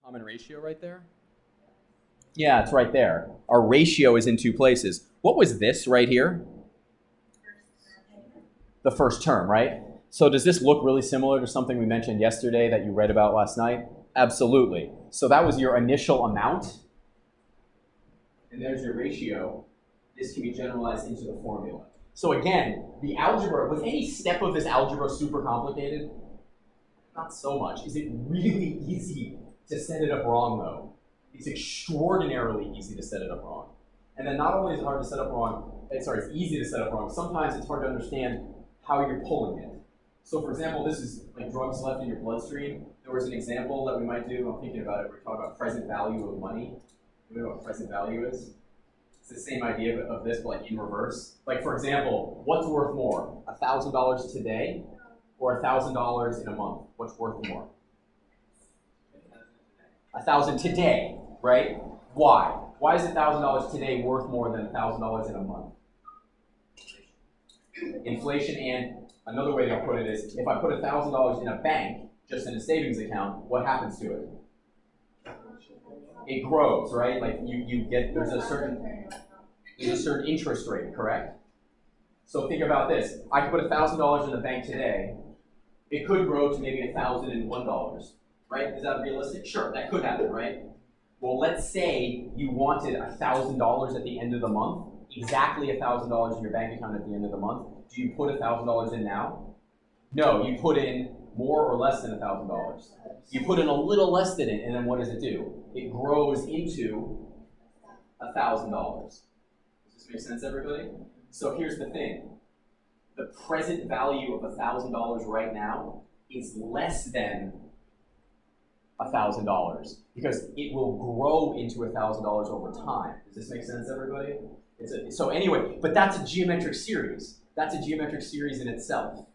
Common ratio right there? Yeah, it's right there. Our ratio is in two places. What was this right here? The first term, right? So does this look really similar to something we mentioned yesterday that you read about last night? Absolutely. So that was your initial amount. And there's your ratio. This can be generalized into the formula. So again, the algebra, was any step of this algebra super complicated? Not so much. Is it really easy to set it up wrong, though? It's extraordinarily easy to set it up wrong. And then not only is it hard to set up wrong, it's easy to set up wrong, sometimes it's hard to understand how you're pulling it. So for example, this is like drugs left in your bloodstream. There was an example that we might do, I'm thinking about it, we're talking about present value of money. You know what present value is? It's the same idea of this, but like in reverse. Like for example, what's worth more? $1,000 today or $1,000 in a month? What's worth more? 1,000 today, right? Why? Why is $1,000 today worth more than $1,000 in a month? Inflation, and another way to put it is, if I put $1,000 in a bank, just in a savings account, what happens to it? It grows, right? Like you get, there's a certain interest rate, correct? So think about this. I could put $1,000 in the bank today. It could grow to maybe $1,001, right? Is that realistic? Sure, that could happen, right? Well, let's say you wanted $1,000 at the end of the month, exactly $1,000 in your bank account at the end of the month. Do you put $1,000 in now? No, you put in more or less than $1,000. You put in a little less than it, and then what does it do? It grows into $1,000. Does this make sense, everybody? So here's the thing. The present value of $1,000 right now is less than $1,000 because it will grow into $1,000 over time. Does this make sense, everybody? So anyway, but that's a geometric series. That's a geometric series in itself.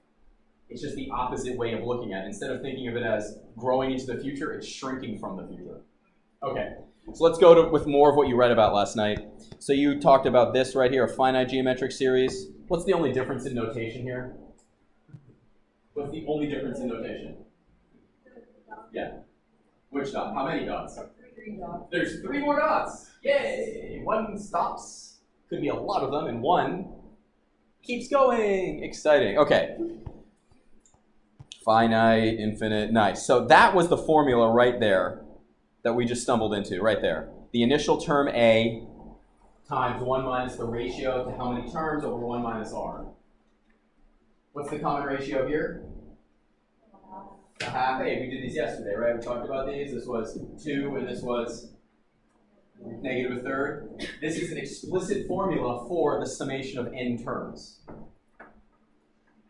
It's just the opposite way of looking at it. Instead of thinking of it as growing into the future, it's shrinking from the future. Okay, so let's go with more of what you read about last night. So you talked about this right here, a finite geometric series. What's the only difference in notation here? What's the only difference in notation? Yeah. Which dot? How many dots? 3 dots. There's 3 more dots. Yay! One stops. Could be a lot of them, and one keeps going. Exciting. Okay. Finite, infinite, nice. So that was the formula right there that we just stumbled into, right there. The initial term A times 1 minus the ratio to how many terms over 1 minus r. What's the common ratio here? A half. Hey, we did these yesterday, right? We talked about these. This was 2 and this was negative a third. This is an explicit formula for the summation of n terms.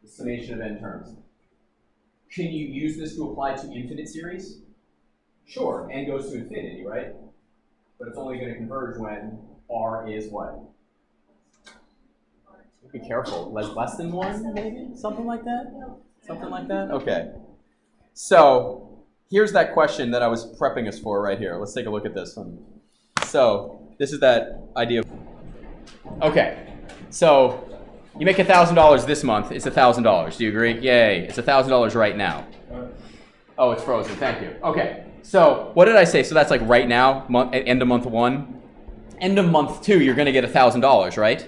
The summation of n terms. Can you use this to apply to infinite series? Sure, n goes to infinity, right? But it's only going to converge when r is what? Be careful, less than 1, maybe? Something like that? Something like that? Okay. So here's that question that I was prepping us for right here. Let's take a look at this one. So this is that idea. Okay, so you make $1,000 this month. It's $1,000. Do you agree? Yay! It's $1,000 right now. Oh, it's frozen. Thank you. Okay. So what did I say? So that's like right now, end of month 1. End of month 2, you're going to get $1,000, right?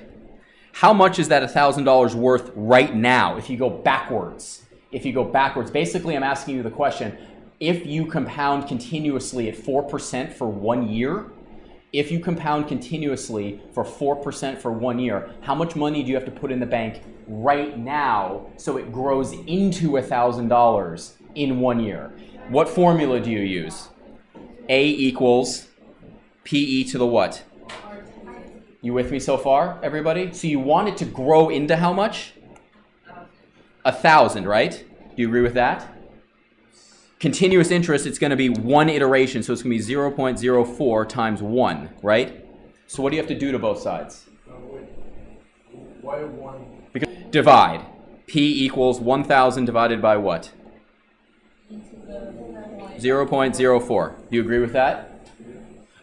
How much is that $1,000 worth right now if you go backwards? If you go backwards, basically I'm asking you the question, if you compound continuously at 4% for 1 year, if you compound continuously for 4% for 1 year, how much money do you have to put in the bank right now so it grows into $1,000 in 1 year? What formula do you use? A equals PE to the what? You with me so far, everybody? So you want it to grow into how much? 1,000, right? Do you agree with that? Continuous interest, it's going to be 1 iteration, so it's going to be 0.04 times 1, right? So what do you have to do to both sides? Why 1? Because divide. P equals 1,000 divided by what? 0.04. Do you agree with that?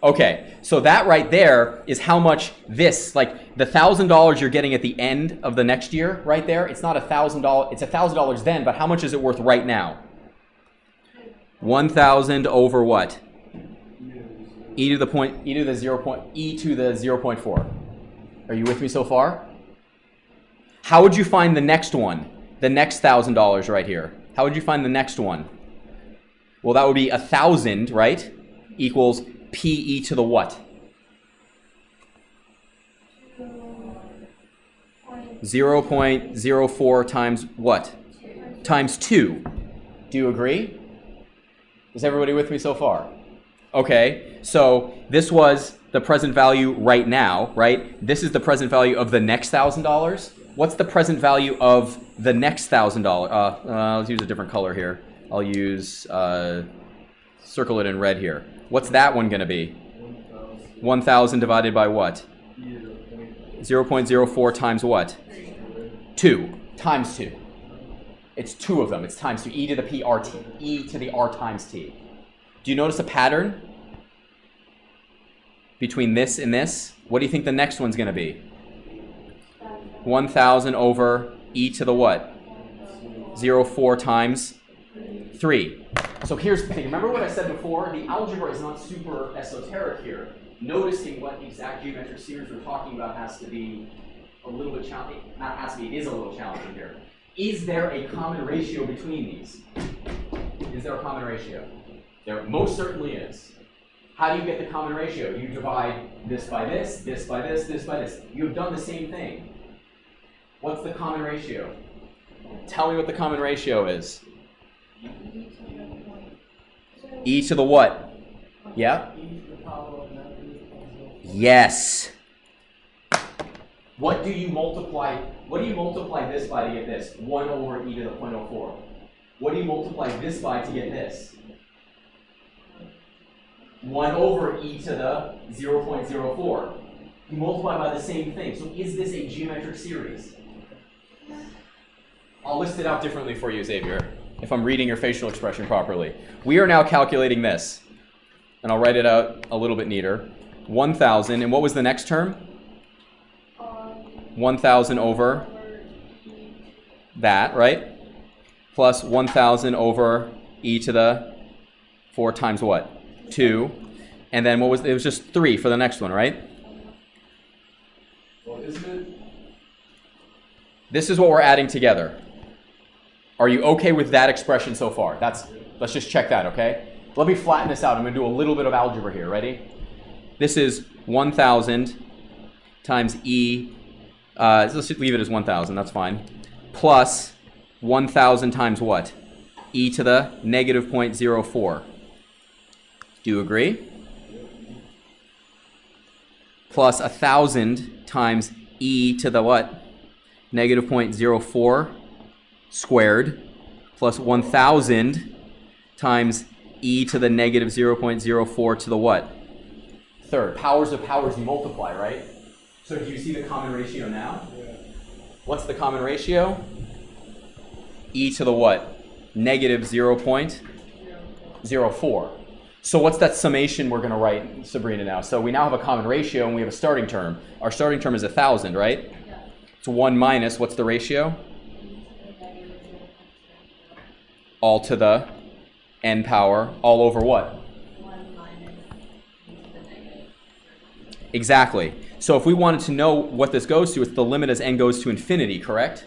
Okay, so that right there is how much this, like the $1,000 you're getting at the end of the next year, right there, it's not $1,000, it's $1,000 then, but how much is it worth right now? 1,000 over what? e to the 0.4. Are you with me so far? How would you find the next one? The next $1,000 right here. How would you find the next one? Well, that would be 1,000, right? Equals PE to the what? 0.04 times what? Times 2. Do you agree? Is everybody with me so far? Okay, so this was the present value right now, right? This is the present value of the next $1,000. What's the present value of the next $1,000? Let's use a different color here. I'll use, circle it in red here. What's that one going to be? 1,000 divided by what? 0.04 times what? 2. Times 2. It's 2 of them. It's times 2. E to the P R T. E to the R times T. Do you notice a pattern between this and this? What do you think the next one's going to be? 1,000 over e to the what? 0.4 times 3. So here's the thing. Remember what I said before? The algebra is not super esoteric here. Noticing what exact geometric series we're talking about has to be a little bit challenging. Not has to be, it is a little challenging here. Is there a common ratio between these? Is there a common ratio? There most certainly is. How do you get the common ratio? You divide this by this, this by this, this by this. You've done the same thing. What's the common ratio? Tell me what the common ratio is. E to the what? Yeah? Yes. What do you multiply? What do you multiply this by to get this? 1 over e to the 0.04. What do you multiply this by to get this? 1 over e to the 0.04. You multiply by the same thing. So is this a geometric series? I'll list it out differently for you, Xavier, if I'm reading your facial expression properly. We are now calculating this. And I'll write it out a little bit neater. 1,000, and what was the next term? 1,000 over that, right? Plus 1,000 over e to the 4 times what? 2. And then what was it? Was just 3 for the next one, right? Well, isn't it? This is what we're adding together. Are you okay with that expression so far? Let's just check that, okay? Let me flatten this out. I'm going to do a little bit of algebra here. Ready? This is 1,000 times e. Let's just leave it as 1,000. That's fine. Plus 1,000 times what? E to the negative 0.04. Do you agree? Plus 1,000 times e to the what? Negative 0.04 squared. Plus 1,000 times e to the negative 0.04 to the what? Third. Powers of powers you multiply, right? So do you see the common ratio now? Yeah. What's the common ratio? E to the what? Negative 0.04. So what's that summation we're going to write, Sabrina, now? So we now have a common ratio and we have a starting term. Our starting term is 1,000, right? Yeah. It's 1 minus, what's the ratio? All to the n power, all over what? 1 minus e to the negative. Exactly. So if we wanted to know what this goes to, it's the limit as n goes to infinity, correct?